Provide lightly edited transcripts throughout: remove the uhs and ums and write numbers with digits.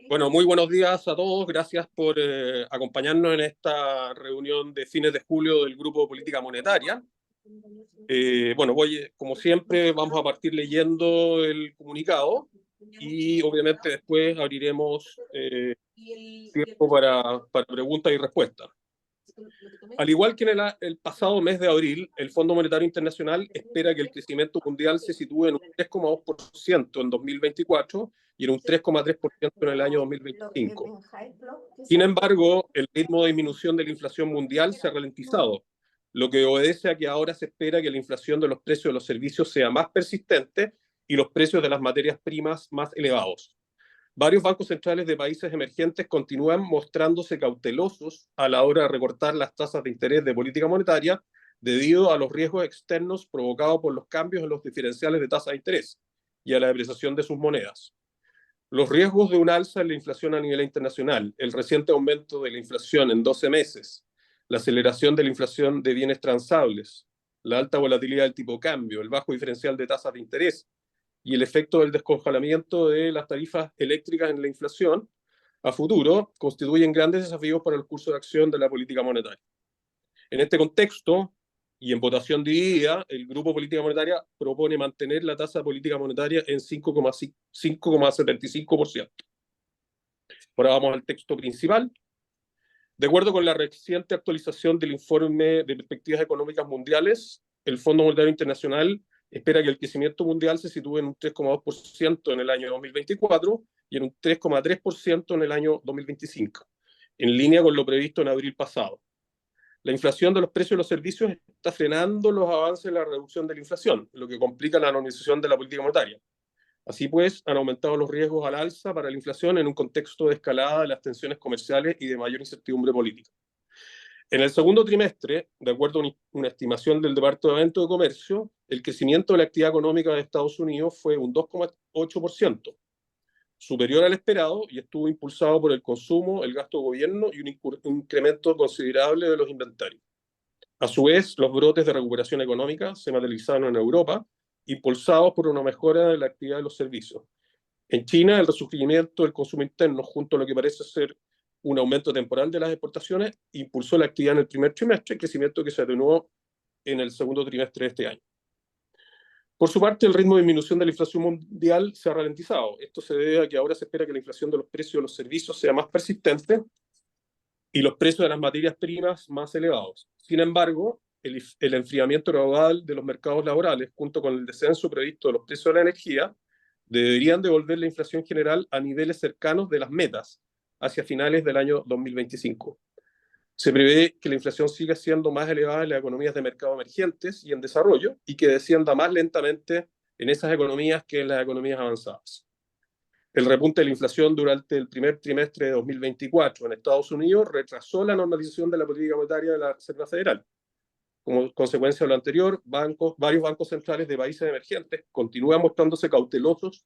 Bueno, muy buenos días a todos. Gracias por acompañarnos en esta reunión de fines de julio del Grupo de Política Monetaria. Bueno, como siempre, vamos a partir leyendo el comunicado y obviamente después abriremos tiempo para preguntas y respuestas. Al igual que en el pasado mes de abril, el Fondo Monetario Internacional espera que el crecimiento mundial se sitúe en un 3,2% en 2024 y en un 3,3% en el año 2025. Sin embargo, el ritmo de disminución de la inflación mundial se ha ralentizado, lo que obedece a que ahora se espera que la inflación de los precios de los servicios sea más persistente y los precios de las materias primas más elevados. Varios bancos centrales de países emergentes continúan mostrándose cautelosos a la hora de recortar las tasas de interés de política monetaria debido a los riesgos externos provocados por los cambios en los diferenciales de tasa de interés y a la depreciación de sus monedas. Los riesgos de un alza en la inflación a nivel internacional, el reciente aumento de la inflación en 12 meses, la aceleración de la inflación de bienes transables, la alta volatilidad del tipo de cambio, el bajo diferencial de tasas de interés y el efecto del descongelamiento de las tarifas eléctricas en la inflación a futuro constituyen grandes desafíos para el curso de acción de la política monetaria. En este contexto, y en votación dividida, el Grupo Política Monetaria propone mantener la tasa de política monetaria en 5,75%. Ahora vamos al texto principal. De acuerdo con la reciente actualización del informe de perspectivas económicas mundiales, el Fondo Monetario Internacional espera que el crecimiento mundial se sitúe en un 3,2% en el año 2024 y en un 3,3% en el año 2025, en línea con lo previsto en abril pasado. La inflación de los precios de los servicios está frenando los avances en la reducción de la inflación, lo que complica la normalización de la política monetaria. Así pues, han aumentado los riesgos al alza para la inflación en un contexto de escalada de las tensiones comerciales y de mayor incertidumbre política. En el segundo trimestre, de acuerdo a una estimación del Departamento de Comercio, el crecimiento de la actividad económica de Estados Unidos fue un 2,8%, superior al esperado y estuvo impulsado por el consumo, el gasto de gobierno y un incremento considerable de los inventarios. A su vez, los brotes de recuperación económica se materializaron en Europa, impulsados por una mejora de la actividad de los servicios. En China, el resurgimiento del consumo interno, junto a lo que parece ser un aumento temporal de las exportaciones, impulsó la actividad en el primer trimestre, crecimiento que se atenuó en el segundo trimestre de este año. Por su parte, el ritmo de disminución de la inflación mundial se ha ralentizado. Esto se debe a que ahora se espera que la inflación de los precios de los servicios sea más persistente y los precios de las materias primas más elevados. Sin embargo, el enfriamiento gradual de los mercados laborales, junto con el descenso previsto de los precios de la energía, deberían devolver la inflación general a niveles cercanos de las metas hacia finales del año 2025. Se prevé que la inflación siga siendo más elevada en las economías de mercado emergentes y en desarrollo y que descienda más lentamente en esas economías que en las economías avanzadas. El repunte de la inflación durante el primer trimestre de 2024 en Estados Unidos retrasó la normalización de la política monetaria de la Reserva Federal. Como consecuencia de lo anterior, varios bancos centrales de países emergentes continúan mostrándose cautelosos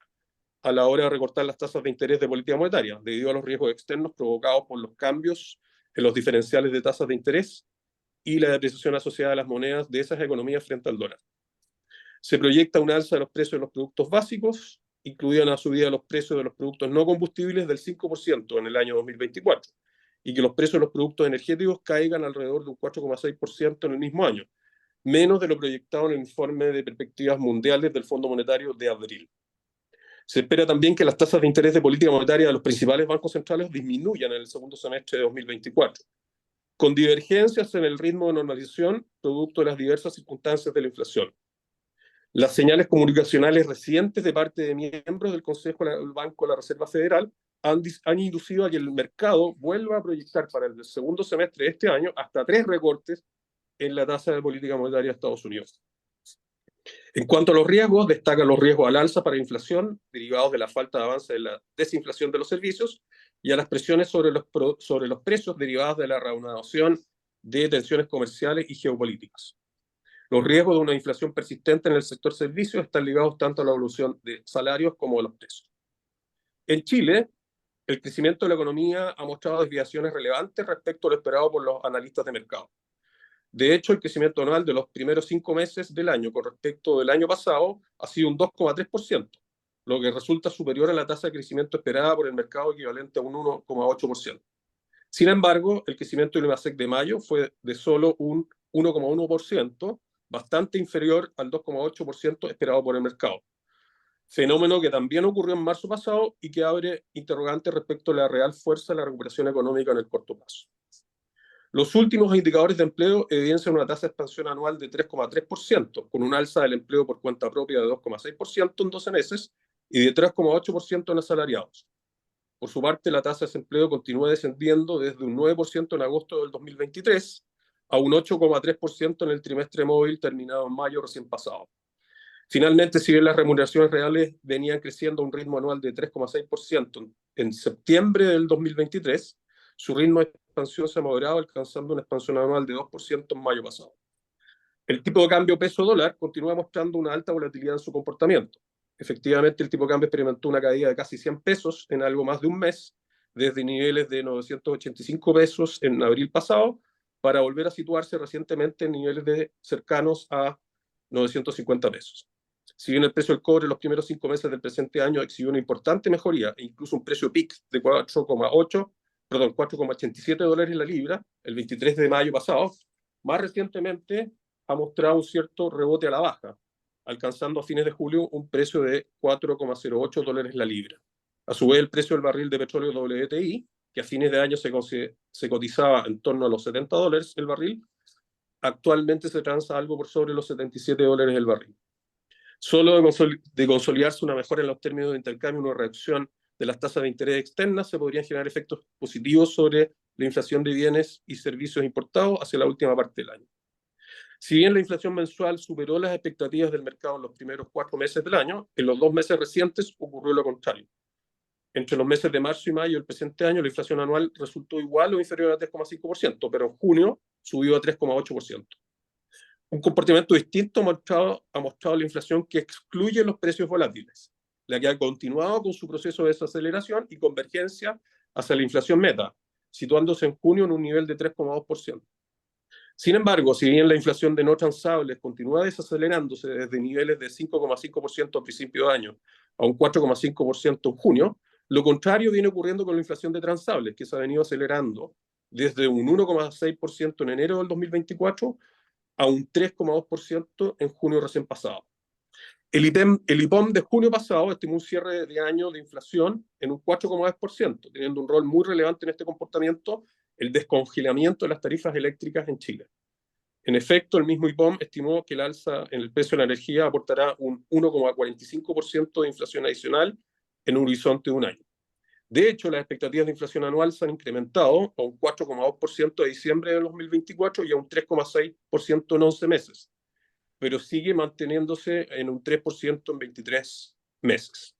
a la hora de recortar las tasas de interés de política monetaria, debido a los riesgos externos provocados por los cambios en los diferenciales de tasas de interés y la depreciación asociada a las monedas de esas economías frente al dólar. Se proyecta un alza de los precios de los productos básicos, incluida una subida de los precios de los productos no combustibles del 5% en el año 2024, y que los precios de los productos energéticos caigan alrededor de un 4,6% en el mismo año, menos de lo proyectado en el informe de perspectivas mundiales del Fondo Monetario de abril. Se espera también que las tasas de interés de política monetaria de los principales bancos centrales disminuyan en el segundo semestre de 2024, con divergencias en el ritmo de normalización producto de las diversas circunstancias de la inflación. Las señales comunicacionales recientes de parte de miembros del Consejo del Banco de la Reserva Federal han inducido a que el mercado vuelva a proyectar para el segundo semestre de este año hasta 3 recortes en la tasa de política monetaria de Estados Unidos. En cuanto a los riesgos, destacan los riesgos al alza para inflación, derivados de la falta de avance de la desinflación de los servicios, y a las presiones sobre los precios derivadas de la reanudación de tensiones comerciales y geopolíticas. Los riesgos de una inflación persistente en el sector servicios están ligados tanto a la evolución de salarios como de los precios. En Chile, el crecimiento de la economía ha mostrado desviaciones relevantes respecto a lo esperado por los analistas de mercado. De hecho, el crecimiento anual de los primeros 5 meses del año con respecto del año pasado ha sido un 2,3%, lo que resulta superior a la tasa de crecimiento esperada por el mercado, equivalente a un 1,8%. Sin embargo, el crecimiento del IMASEC de mayo fue de solo un 1,1%, bastante inferior al 2,8% esperado por el mercado. Fenómeno que también ocurrió en marzo pasado y que abre interrogantes respecto a la real fuerza de la recuperación económica en el corto plazo. Los últimos indicadores de empleo evidencian una tasa de expansión anual de 3,3%, con un alza del empleo por cuenta propia de 2,6% en 12 meses y de 3,8% en asalariados. Por su parte, la tasa de desempleo continúa descendiendo desde un 9% en agosto del 2023 a un 8,3% en el trimestre móvil terminado en mayo recién pasado. Finalmente, si bien las remuneraciones reales venían creciendo a un ritmo anual de 3,6% en septiembre del 2023, su ritmo de expansión se ha moderado, alcanzando una expansión anual de 2% en mayo pasado. El tipo de cambio peso-dólar continúa mostrando una alta volatilidad en su comportamiento. Efectivamente, el tipo de cambio experimentó una caída de casi 100 pesos en algo más de un mes, desde niveles de 985 pesos en abril pasado, para volver a situarse recientemente en niveles cercanos a 950 pesos. Si bien el precio del cobre en los primeros 5 meses del presente año exhibió una importante mejoría e incluso un precio PIC de 4,87 dólares la libra el 23 de mayo pasado, más recientemente ha mostrado un cierto rebote a la baja, alcanzando a fines de julio un precio de 4,08 dólares la libra. A su vez, el precio del barril de petróleo WTI, que a fines de año se cotizaba en torno a los 70 dólares el barril, actualmente se transa algo por sobre los 77 dólares el barril. Solo de consolidarse una mejora en los términos de intercambio y una reducción de las tasas de interés externas se podrían generar efectos positivos sobre la inflación de bienes y servicios importados hacia la última parte del año. Si bien la inflación mensual superó las expectativas del mercado en los primeros 4 meses del año, en los 2 meses recientes ocurrió lo contrario. Entre los meses de marzo y mayo del presente año, la inflación anual resultó igual o inferior a 3,5%, pero en junio subió a 3,8%. Un comportamiento distinto ha mostrado la inflación que excluye los precios volátiles, la que ha continuado con su proceso de desaceleración y convergencia hacia la inflación meta, situándose en junio en un nivel de 3,2%. Sin embargo, si bien la inflación de no transables continúa desacelerándose desde niveles de 5,5% a principio de año a un 4,5% en junio, lo contrario viene ocurriendo con la inflación de transables, que se ha venido acelerando desde un 1,6% en enero del 2024 a un 3,2% en junio recién pasado. El IPOM de junio pasado estimó un cierre de año de inflación en un 4,2%, teniendo un rol muy relevante en este comportamiento el descongelamiento de las tarifas eléctricas en Chile. En efecto, el mismo IPOM estimó que el alza en el precio de la energía aportará un 1,45% de inflación adicional en un horizonte de un año. De hecho, las expectativas de inflación anual se han incrementado a un 4,2% de diciembre de 2024 y a un 3,6% en 11 meses, pero sigue manteniéndose en un 3% en 23 meses.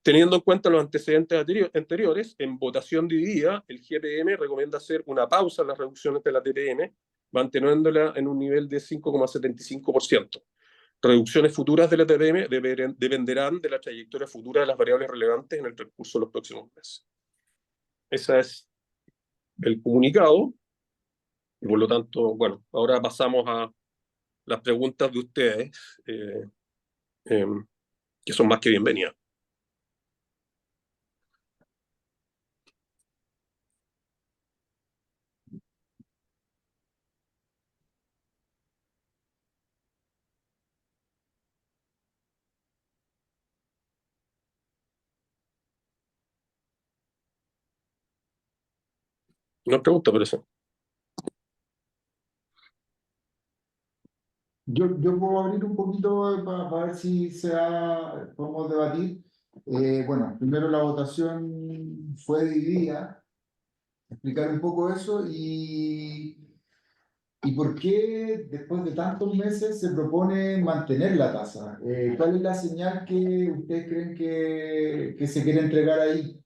Teniendo en cuenta los antecedentes anteriores, en votación dividida, el GPM recomienda hacer una pausa en las reducciones de la TPM, manteniéndola en un nivel de 5,75%. Reducciones futuras de la TPM dependerán de la trayectoria futura de las variables relevantes en el transcurso de los próximos meses. Ese es el comunicado. Y por lo tanto, bueno, ahora pasamos a las preguntas de ustedes, que son más que bienvenidas. Una pregunta, por eso. Yo puedo abrir un poquito para ver si podemos debatir. Bueno, primero la votación fue dividida, explicar un poco eso y por qué después de tantos meses se propone mantener la tasa. ¿Cuál es la señal que ustedes creen que se quiere entregar ahí?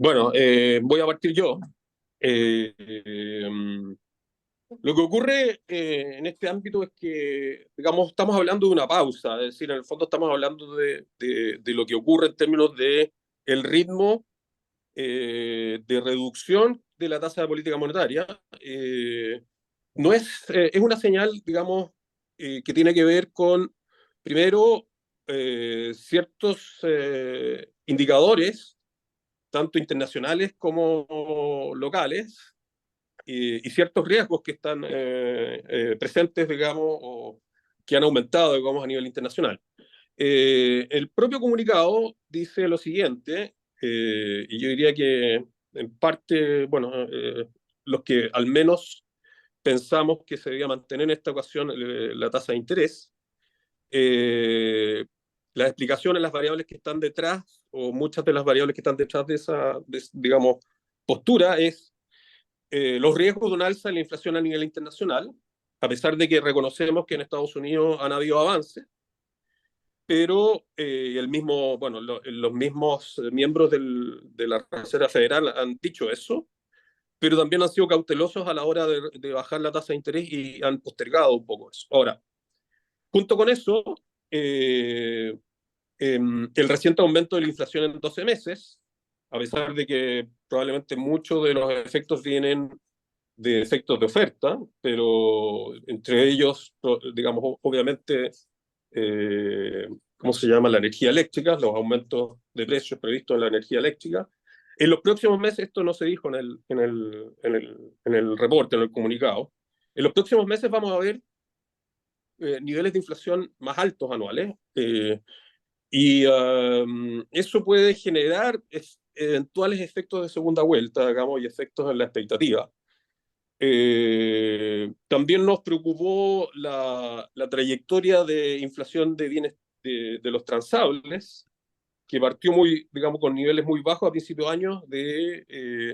Bueno, voy a partir yo. Lo que ocurre en este ámbito es que, digamos, estamos hablando de una pausa, es decir, en el fondo estamos hablando de lo que ocurre en términos de el ritmo de reducción de la tasa de política monetaria. No es una señal, digamos, que tiene que ver con, Primero, ciertos indicadores, tanto internacionales como locales, y ciertos riesgos que están presentes, digamos, o que han aumentado, digamos, a nivel internacional. El propio comunicado dice lo siguiente, y yo diría que en parte, bueno, los que al menos pensamos que se debía mantener en esta ocasión la tasa de interés, las explicaciones, las variables que están detrás, o muchas de las variables que están detrás de esa, digamos, postura, es los riesgos de un alza en la inflación a nivel internacional, a pesar de que reconocemos que en Estados Unidos han habido avances, pero bueno, los mismos miembros de la Reserva Federal han dicho eso, pero también han sido cautelosos a la hora de bajar la tasa de interés y han postergado un poco eso. Ahora, junto con eso, eh, el reciente aumento de la inflación en 12 meses, a pesar de que probablemente muchos de los efectos vienen de efectos de oferta, pero entre ellos, digamos, obviamente, ¿cómo se llama? La energía eléctrica, los aumentos de precios previstos en la energía eléctrica. En los próximos meses, esto no se dijo en el reporte, en el comunicado, en los próximos meses vamos a ver niveles de inflación más altos anuales, y eso puede generar eventuales efectos de segunda vuelta, digamos, y efectos en la expectativa. También nos preocupó la trayectoria de inflación de bienes de los transables, que partió muy, digamos, con niveles muy bajos a principios de año, de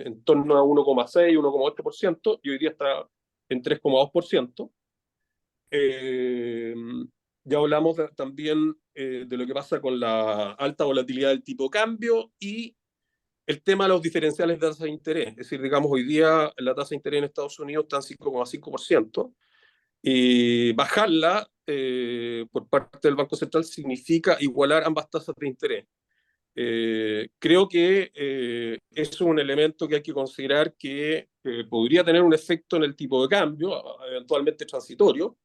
en torno a 1,6, 1,8%, y hoy día está en 3,2%. Eh, ya hablamos también de lo que pasa con la alta volatilidad del tipo de cambio y el tema de los diferenciales de tasa de interés. Es decir, digamos, hoy día la tasa de interés en Estados Unidos está en 5,5%, y bajarla por parte del Banco Central significa igualar ambas tasas de interés. Creo que es un elemento que hay que considerar que podría tener un efecto en el tipo de cambio, eventualmente transitorio,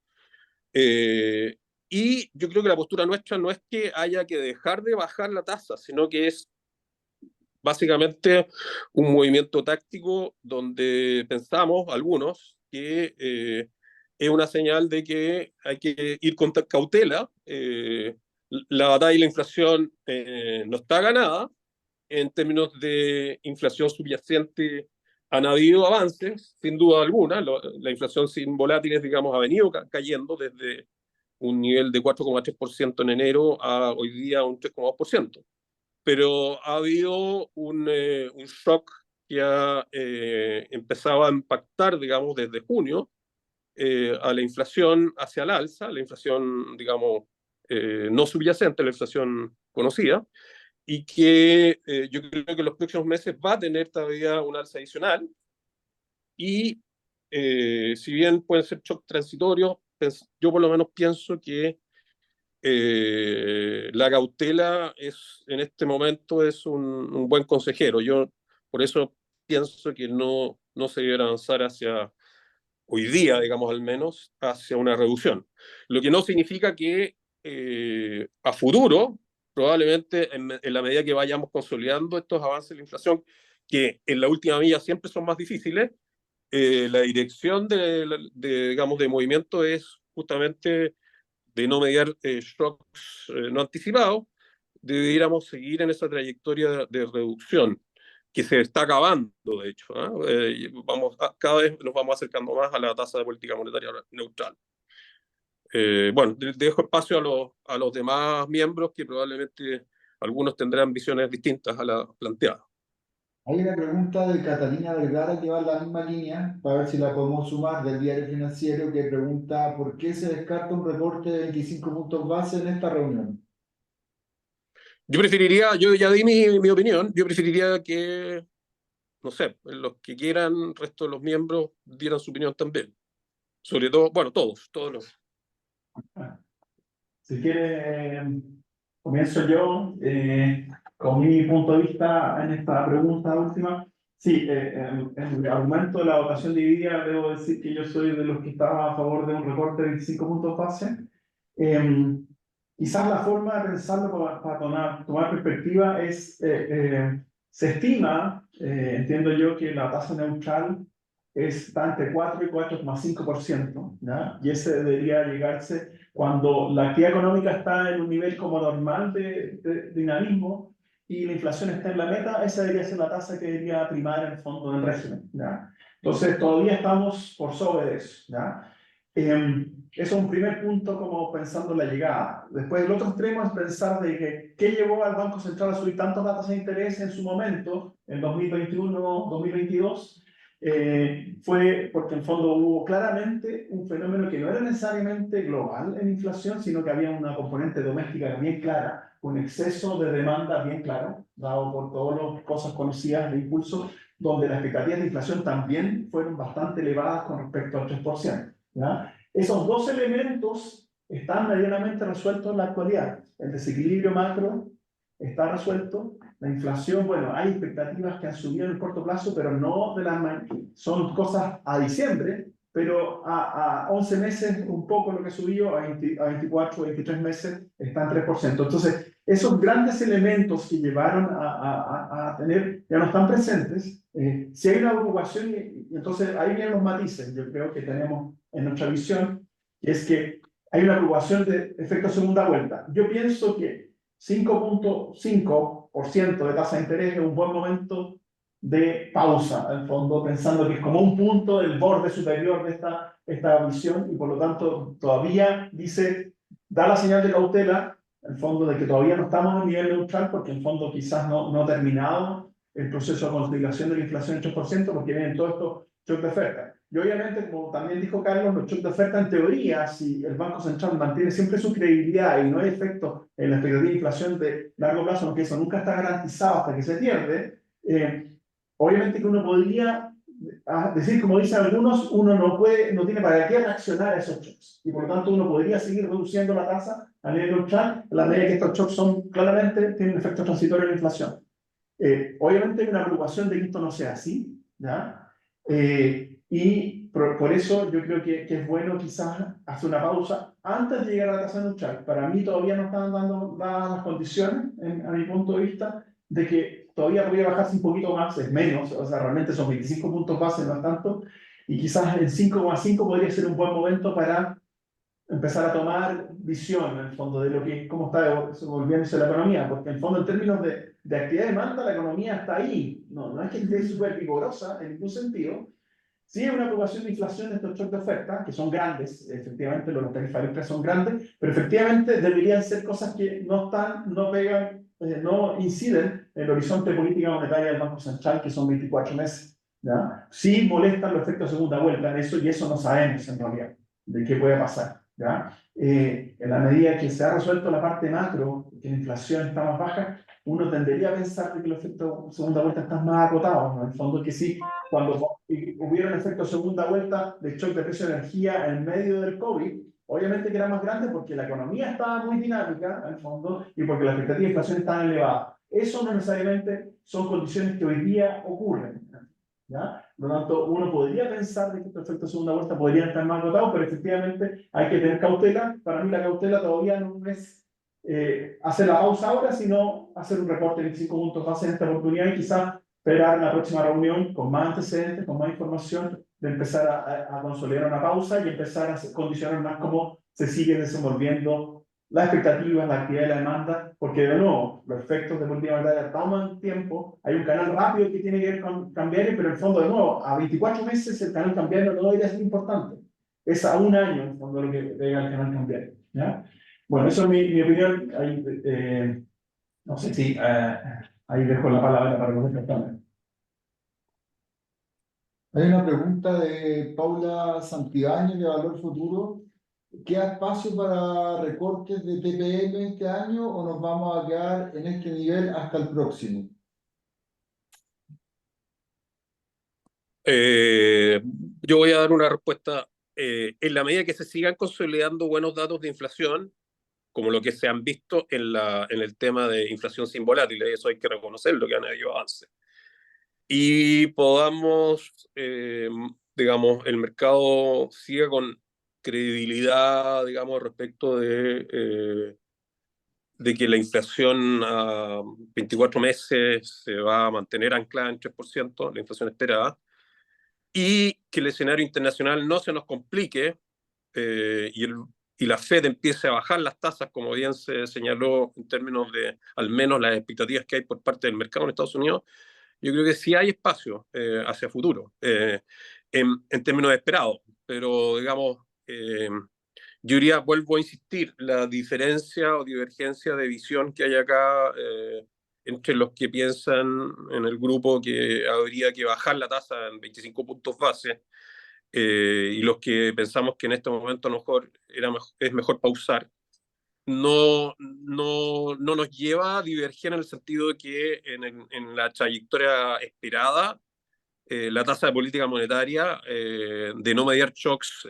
eh, y yo creo que la postura nuestra no es que haya que dejar de bajar la tasa, sino que es básicamente un movimiento táctico donde pensamos algunos que es una señal de que hay que ir con cautela. La batalla y la inflación no está ganada. En términos de inflación subyacente han habido avances, sin duda alguna. La inflación sin volátiles, digamos, ha venido cayendo desde un nivel de 4,3% en enero a hoy día un 3,2%, pero ha habido un shock que ha empezado a impactar, digamos, desde junio a la inflación hacia el alza, la inflación, digamos, no subyacente, la inflación conocida, y que yo creo que en los próximos meses va a tener todavía un alza adicional, y si bien pueden ser shocks transitorios, yo por lo menos pienso que la cautela es, en este momento es un buen consejero. Yo por eso pienso que no se debe avanzar hacia, hoy día, digamos al menos, hacia una reducción. Lo que no significa que a futuro, probablemente en la medida que vayamos consolidando estos avances de la inflación, que en la última milla siempre son más difíciles, la dirección digamos, de movimiento es justamente de no mediar shocks no anticipados, debiéramos seguir en esa trayectoria de reducción que se está acabando, de hecho. Cada vez nos vamos acercando más a la tasa de política monetaria neutral. Bueno, dejo espacio a los demás miembros, que probablemente algunos tendrán visiones distintas a las planteadas. Hay una pregunta de Catalina Vergara que va en la misma línea, para ver si la podemos sumar, del Diario Financiero, que pregunta ¿por qué se descarta un recorte de 25 puntos base en esta reunión? Yo ya di mi opinión, yo preferiría que, no sé, los que quieran, el resto de los miembros, dieran su opinión también. Sobre todo, bueno, todos los. Si quiere, comienzo yo con mi punto de vista en esta pregunta última. Sí, en el argumento de la votación dividida, debo decir que yo soy de los que estaba a favor de un recorte de 25 puntos base. quizás la forma de pensarlo para tomar perspectiva es, se estima, entiendo yo, que la tasa neutral está entre 4 y 4,5%, ¿ya? Y ese debería llegarse cuando la actividad económica está en un nivel como normal de dinamismo y la inflación está en la meta, esa debería ser la tasa que debería primar en el fondo del régimen, ¿ya? Entonces todavía estamos por sobre eso, ¿ya? Eso es un primer punto como pensando en la llegada. Después el otro extremo es pensar de que qué llevó al Banco Central a subir tantas tasas de interés en su momento, en 2021-2022, fue porque en fondo hubo claramente un fenómeno que no era necesariamente global en inflación, sino que había una componente doméstica bien clara, un exceso de demanda bien claro, dado por todas las cosas conocidas de impulso, donde las expectativas de inflación también fueron bastante elevadas con respecto al 3%. ¿Ya? Esos dos elementos están medianamente resueltos en la actualidad. El desequilibrio macro está resuelto. La inflación, bueno, hay expectativas que han subido en el corto plazo, pero no de las... Son cosas a diciembre, pero a 11 meses un poco lo que subió, a 24 o 23 meses está en 3%. Entonces, esos grandes elementos que llevaron a tener, ya no están presentes. Si hay una preocupación, y entonces ahí vienen los matices, yo creo que tenemos en nuestra visión, que es que hay una preocupación de efecto segunda vuelta. Yo pienso que 5,5% de tasa de interés es un buen momento de pausa, en el fondo, pensando que es como un punto del borde superior de esta visión y por lo tanto todavía dice, da la señal de cautela, en el fondo, de que todavía no estamos en nivel neutral porque en el fondo quizás no ha terminado el proceso de consolidación de la inflación en 8% porque vienen todos estos shocks de oferta. Y obviamente, como también dijo Carlos, los shocks de oferta en teoría, si el Banco Central mantiene siempre su credibilidad y no hay efecto en la expectativa de inflación de largo plazo, aunque eso nunca está garantizado hasta que se pierde, obviamente que uno podría decir, como dicen algunos, uno no tiene para qué reaccionar a esos shocks. Y por lo tanto uno podría seguir reduciendo la tasa a nivel neutral a la medida que estos shocks claramente tienen efectos transitorios en la inflación. Obviamente hay una preocupación de que esto no sea así, ¿ya? Y por eso yo creo que es bueno quizás hacer una pausa antes de llegar a la tasa neutral. Para mí todavía no están dando dadas las condiciones, a mi punto de vista, de que todavía podría bajarse un poquito más, es menos, o sea, realmente son 25 puntos base, no es tanto, y quizás en 5,5 podría ser un buen momento para empezar a tomar visión, en el fondo, de lo que, cómo está volviéndose la economía, porque en el fondo, en términos de actividad de demanda, la economía está ahí, no es que esté súper vigorosa en ningún sentido. Sí hay una preocupación de inflación de estos shocks de oferta, que son grandes, efectivamente, los tarifarios son grandes, pero efectivamente deberían ser cosas que no pegan, no inciden en el horizonte de política monetaria del Banco Central, que son 24 meses. ¿Ya? Sí molestan los efectos de segunda vuelta en eso, y eso no sabemos en realidad de qué puede pasar. ¿Ya? En la medida que se ha resuelto la parte macro, que la inflación está más baja, uno tendería a pensar que los efectos de segunda vuelta están más acotados, ¿no? En el fondo que sí, cuando hubieron efectos de segunda vuelta de shock de precio de energía en medio del COVID, obviamente que era más grande porque la economía estaba muy dinámica, en el fondo, y porque las expectativas de inflación estaban elevadas. Eso no necesariamente son condiciones que hoy día ocurren. ¿Ya? Por lo tanto, uno podría pensar de que estos efectos de segunda vuelta podrían estar más agotados, pero efectivamente hay que tener cautela. Para mí la cautela todavía no es hacer la pausa ahora, sino hacer un reporte de 25 puntos base en esta oportunidad y quizás esperar la próxima reunión con más antecedentes, con más información, de empezar a consolidar una pausa y empezar a condicionar más cómo se sigue desenvolviendo las expectativas, la actividad y la demanda, porque de nuevo, los efectos de política monetaria toman tiempo, hay un canal rápido que tiene que ver con cambiario, pero en el fondo, de nuevo, a 24 meses el canal cambiario no debería ser importante, es a un año, en el fondo, lo que llega el canal cambiario. ¿Ya? Bueno, eso es mi opinión, ahí, no sé si ahí dejo la palabra para contestar. Hay una pregunta de Paula Santibáñez de Valor Futuro. ¿Queda espacio para recortes de TPM este año o nos vamos a quedar en este nivel hasta el próximo? Yo voy a dar una respuesta. En la medida que se sigan consolidando buenos datos de inflación, como lo que se han visto en el tema de inflación sin volátiles, eso hay que reconocerlo, que han habido avances, y podamos, digamos, el mercado siga con credibilidad, digamos, respecto de de que la inflación a 24 meses se va a mantener anclada en 3%, la inflación esperada, y que el escenario internacional no se nos complique y la Fed empiece a bajar las tasas, como bien se señaló en términos de al menos las expectativas que hay por parte del mercado en Estados Unidos, yo creo que sí hay espacio hacia futuro, en términos esperados, pero digamos, yo diría, vuelvo a insistir, la diferencia o divergencia de visión que hay acá entre los que piensan en el grupo que habría que bajar la tasa en 25 puntos base y los que pensamos que en este momento a lo mejor es mejor pausar, no nos lleva a diverger en el sentido de que en la trayectoria esperada, la tasa de política monetaria, de no mediar shocks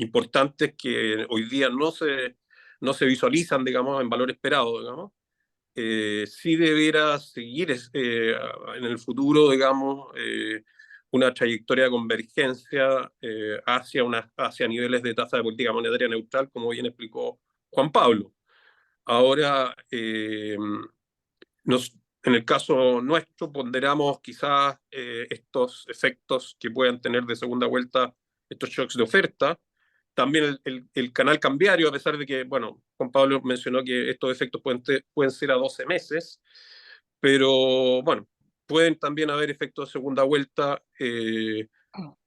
importantes que hoy día no se visualizan, digamos, en valor esperado, digamos, sí debiera seguir en el futuro, digamos, una trayectoria de convergencia hacia niveles de tasa de política monetaria neutral, como bien explicó Juan Pablo. Ahora, en el caso nuestro, ponderamos quizás estos efectos que puedan tener de segunda vuelta estos shocks de oferta. También el canal cambiario, a pesar de que, bueno, Juan Pablo mencionó que estos efectos pueden ser a 12 meses, pero bueno, pueden también haber efectos de segunda vuelta.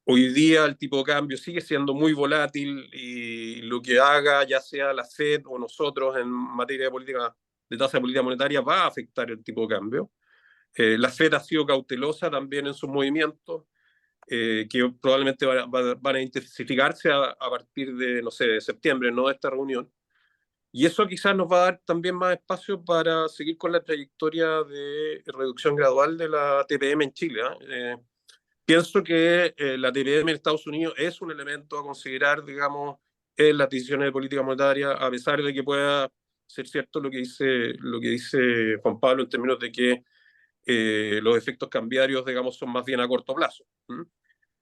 Hoy día el tipo de cambio sigue siendo muy volátil y lo que haga, ya sea la Fed o nosotros en materia de tasa de política monetaria, va a afectar el tipo de cambio. La Fed ha sido cautelosa también en sus movimientos, que probablemente van a intensificarse a partir de, no sé, de septiembre, no de esta reunión. Y eso quizás nos va a dar también más espacio para seguir con la trayectoria de reducción gradual de la TPM en Chile. Pienso que la TPM en Estados Unidos es un elemento a considerar, digamos, en las decisiones de política monetaria, a pesar de que pueda ser cierto lo que dice Juan Pablo en términos de que los efectos cambiarios, digamos, son más bien a corto plazo.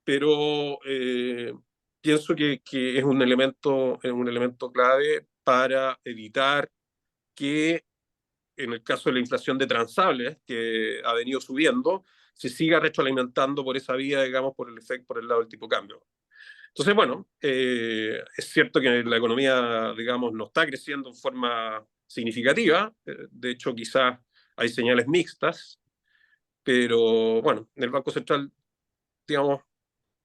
Pero pienso que es un elemento clave para evitar que, en el caso de la inflación de transables, que ha venido subiendo, se siga retroalimentando por esa vía, digamos, por el lado del tipo de cambio. Entonces, bueno, es cierto que la economía, digamos, no está creciendo en forma significativa. De hecho, quizás hay señales mixtas, pero bueno, en el Banco Central, digamos,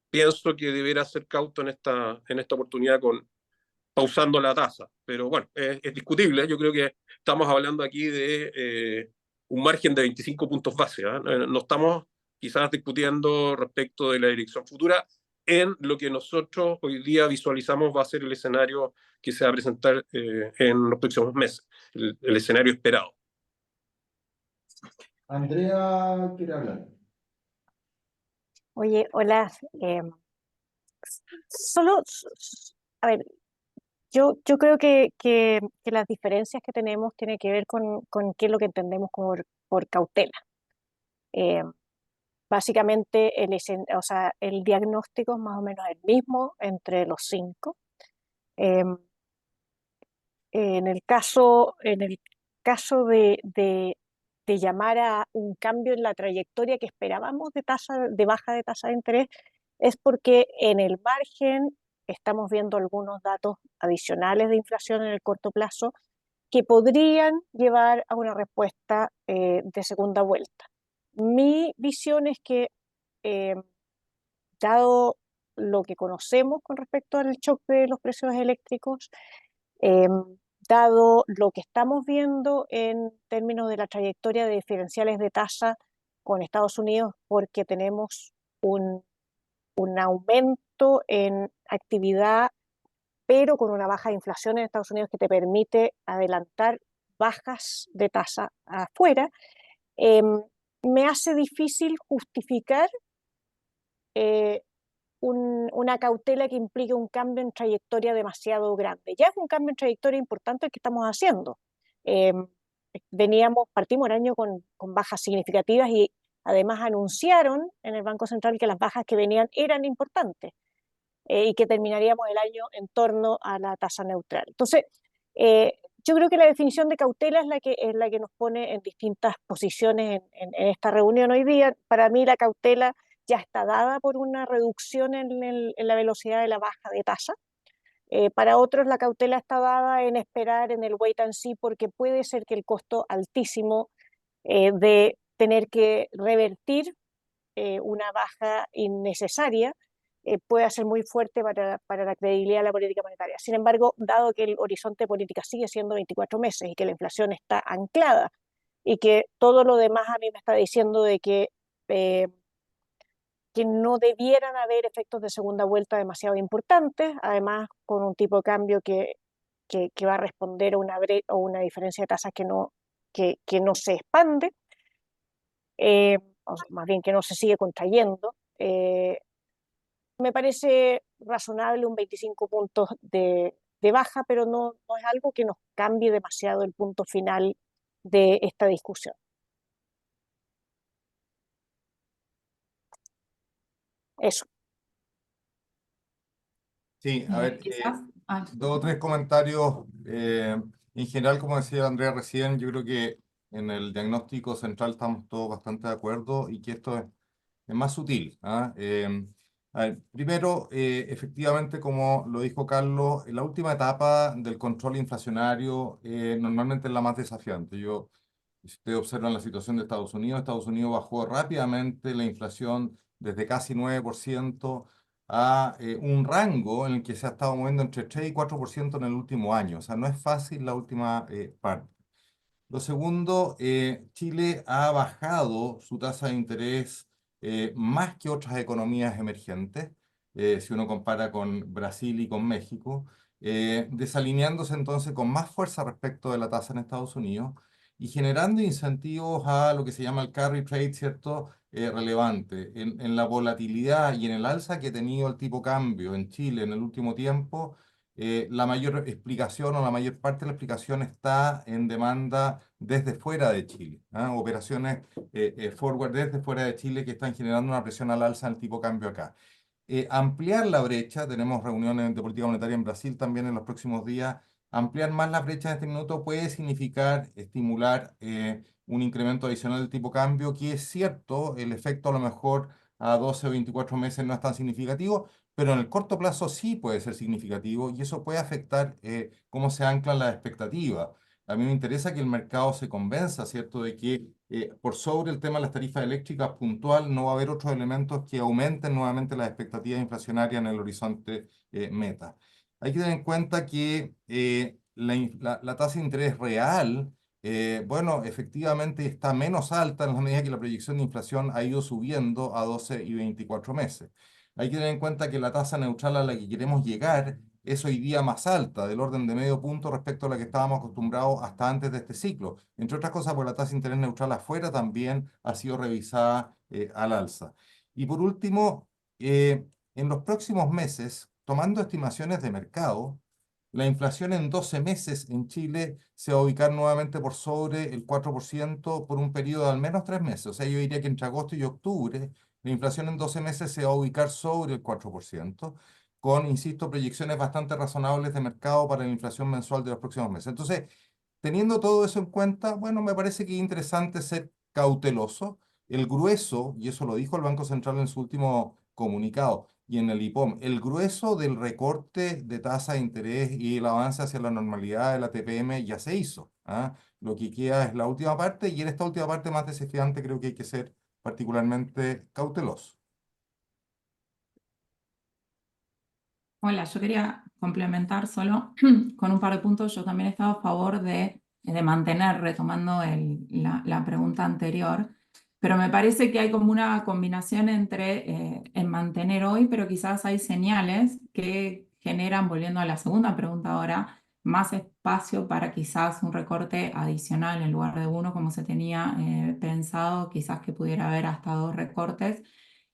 pienso que deberá ser cauto en esta oportunidad pausando la tasa. Pero bueno, es discutible. Yo creo que estamos hablando aquí de un margen de 25 puntos base. No estamos quizás discutiendo respecto de la dirección futura en lo que nosotros hoy día visualizamos va a ser el escenario que se va a presentar en los próximos meses, el escenario esperado. Andrea quiere hablar. Oye, hola. Solo, a ver, yo creo que las diferencias que tenemos tienen que ver con qué es lo que entendemos por cautela. Eh, Básicamente, o sea, el diagnóstico es más o menos el mismo entre los cinco. Eh, en el caso de llamar a un cambio en la trayectoria que esperábamos de baja de tasa de interés, es porque en el margen estamos viendo algunos datos adicionales de inflación en el corto plazo que podrían llevar a una respuesta de segunda vuelta. Mi visión es que, eh, dado lo que conocemos con respecto al shock de los precios eléctricos, eh, dado lo que estamos viendo en términos de la trayectoria de diferenciales de tasa con Estados Unidos, porque tenemos un aumento en actividad, pero con una baja de inflación en Estados Unidos que te permite adelantar bajas de tasa afuera, me hace difícil justificar eh, una cautela que implique un cambio en trayectoria demasiado grande. Ya es un cambio en trayectoria importante el que estamos haciendo. Eh, Partimos el año con bajas significativas y además anunciaron en el Banco Central que las bajas que venían eran importantes y que terminaríamos el año en torno a la tasa neutral. Entonces, Yo creo que la definición de cautela es la que nos pone en distintas posiciones en esta reunión hoy día. Para mí la cautela ya está dada por una reducción en la velocidad de la baja de tasa. Para otros la cautela está dada en esperar en el wait and see, porque puede ser que el costo altísimo de tener que revertir una baja innecesaria pueda ser muy fuerte para la credibilidad de la política monetaria. Sin embargo, dado que el horizonte de política sigue siendo 24 meses y que la inflación está anclada y que todo lo demás a mí me está diciendo de que no debieran haber efectos de segunda vuelta demasiado importantes, además con un tipo de cambio que va a responder a una diferencia de tasas que no se expande, o sea, más bien que no se sigue contrayendo. Me parece razonable un 25 puntos de baja, pero no es algo que nos cambie demasiado el punto final de esta discusión. Eso. Sí, a ver, Quizás, dos o tres comentarios. En general, como decía Andrea recién, yo creo que en el diagnóstico central estamos todos bastante de acuerdo y que esto es más sutil. ¿Ah? A ver, primero, efectivamente, como lo dijo Carlos, la última etapa del control inflacionario normalmente es la más desafiante. Si ustedes observan la situación de Estados Unidos bajó rápidamente la inflación desde casi 9% a un rango en el que se ha estado moviendo entre 3 y 4% en el último año. O sea, no es fácil la última parte. Lo segundo, Chile ha bajado su tasa de interés más que otras economías emergentes, si uno compara con Brasil y con México, desalineándose entonces con más fuerza respecto de la tasa en Estados Unidos y generando incentivos a lo que se llama el carry trade, ¿cierto? Relevante. En la volatilidad y en el alza que ha tenido el tipo cambio en Chile en el último tiempo, la mayor explicación o la mayor parte de la explicación está en demanda desde fuera de Chile. ¿Ah? Operaciones forward desde fuera de Chile que están generando una presión al alza en el tipo cambio acá. Ampliar la brecha, tenemos reuniones de política monetaria en Brasil también en los próximos días. Ampliar más la brecha en este minuto puede significar estimular un incremento adicional del tipo cambio, que es cierto, el efecto a lo mejor a 12 o 24 meses no es tan significativo, pero en el corto plazo sí puede ser significativo y eso puede afectar cómo se anclan las expectativas. A mí me interesa que el mercado se convenza, ¿cierto?, de que por sobre el tema de las tarifas eléctricas puntual no va a haber otros elementos que aumenten nuevamente las expectativas inflacionarias en el horizonte meta. Hay que tener en cuenta que la tasa de interés real, bueno, efectivamente está menos alta en la medida que la proyección de inflación ha ido subiendo a 12 y 24 meses. Hay que tener en cuenta que la tasa neutral a la que queremos llegar es hoy día más alta, del orden de medio punto respecto a la que estábamos acostumbrados hasta antes de este ciclo. Entre otras cosas, porque la tasa de interés neutral afuera también ha sido revisada al alza. Y por último, en los próximos meses, tomando estimaciones de mercado, la inflación en 12 meses en Chile se va a ubicar nuevamente por sobre el 4% por un periodo de al menos 3 meses. O sea, yo diría que entre agosto y octubre la inflación en 12 meses se va a ubicar sobre el 4%, con, insisto, proyecciones bastante razonables de mercado para la inflación mensual de los próximos meses. Entonces, teniendo todo eso en cuenta, bueno, me parece que es interesante ser cauteloso. El grueso, y eso lo dijo el Banco Central en su último comunicado, y en el IPOM, el grueso del recorte de tasa de interés y el avance hacia la normalidad de la TPM ya se hizo. ¿Ah? Lo que queda es la última parte, y en esta última parte más desafiante creo que hay que ser particularmente cauteloso. Hola, yo quería complementar solo con un par de puntos. Yo también estaba a favor de mantener, retomando la pregunta anterior, pero me parece que hay como una combinación entre en mantener hoy, pero quizás hay señales que generan, volviendo a la segunda pregunta ahora, más espacio para quizás un recorte adicional en lugar de uno, como se tenía pensado, quizás que pudiera haber hasta 2 recortes.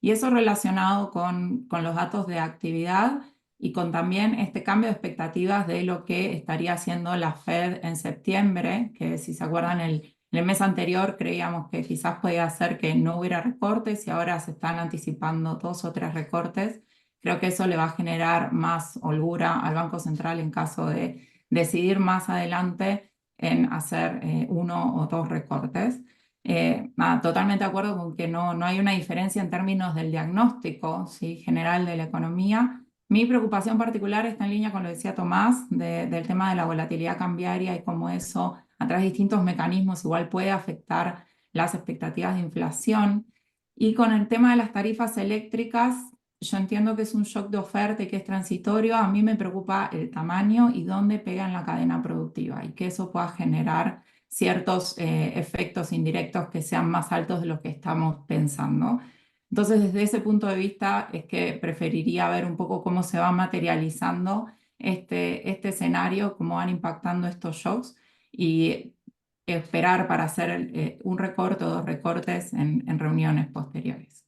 Y eso relacionado con los datos de actividad y con también este cambio de expectativas de lo que estaría haciendo la Fed en septiembre, que si se acuerdan, en el mes anterior creíamos que quizás podía ser que no hubiera recortes y ahora se están anticipando 2 o 3 recortes. Creo que eso le va a generar más holgura al Banco Central en caso de decidir más adelante en hacer uno o dos recortes. Nada, totalmente de acuerdo con que no hay una diferencia en términos del diagnóstico, ¿sí?, general de la economía. Mi preocupación particular está en línea con lo que decía Tomás, del tema de la volatilidad cambiaria y cómo eso, a través de distintos mecanismos, igual puede afectar las expectativas de inflación. Y con el tema de las tarifas eléctricas, yo entiendo que es un shock de oferta y que es transitorio. A mí me preocupa el tamaño y dónde pega en la cadena productiva y que eso pueda generar ciertos efectos indirectos que sean más altos de lo que estamos pensando. Entonces, desde ese punto de vista es que preferiría ver un poco cómo se va materializando este escenario, cómo van impactando estos shocks y esperar para hacer un recorte o dos recortes en reuniones posteriores.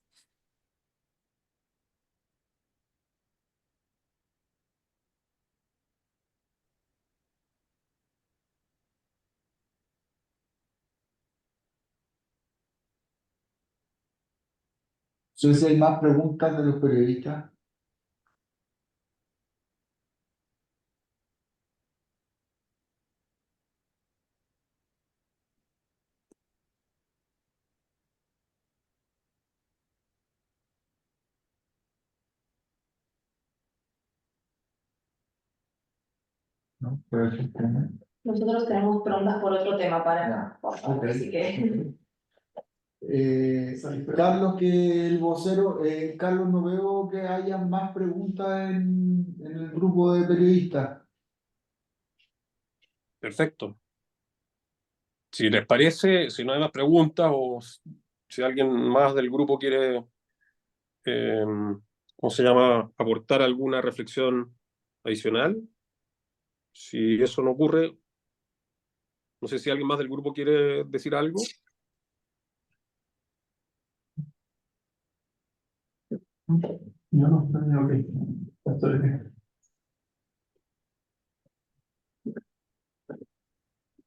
No sé si hay más preguntas de los periodistas. ¿No? Nosotros tenemos preguntas por otro tema para Ya, ok. así que Carlos, que el vocero, Carlos, no veo que haya más preguntas en el grupo de periodistas. Perfecto. Si les parece, si no hay más preguntas o si alguien más del grupo quiere, ¿cómo se llama?, aportar alguna reflexión adicional. Si eso no ocurre, no sé si alguien más del grupo quiere decir algo. No, ok. Estoy bien.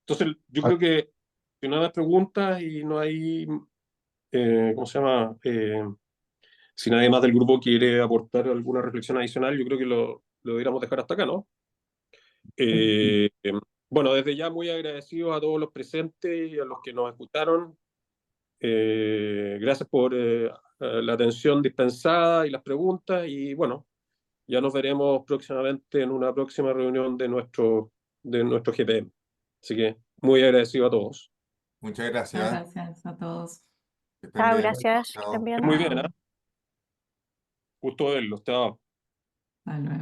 Entonces, yo creo que si no hay más preguntas y no hay, ¿cómo se llama? Si nadie más del grupo quiere aportar alguna reflexión adicional, yo creo que lo deberíamos dejar hasta acá, ¿no? Bueno, desde ya muy agradecidos a todos los presentes y a los que nos escucharon. Gracias por la atención dispensada y las preguntas. Y bueno, ya nos veremos próximamente en una próxima reunión de nuestro GPM. Así que muy agradecido a todos. Muchas Muchas gracias. gracias a todos. Que estén Chao, bien. gracias. Que Chao. estén bien. Muy bien, ¿eh? Chao. Gusto verlos. Chao. Hasta luego.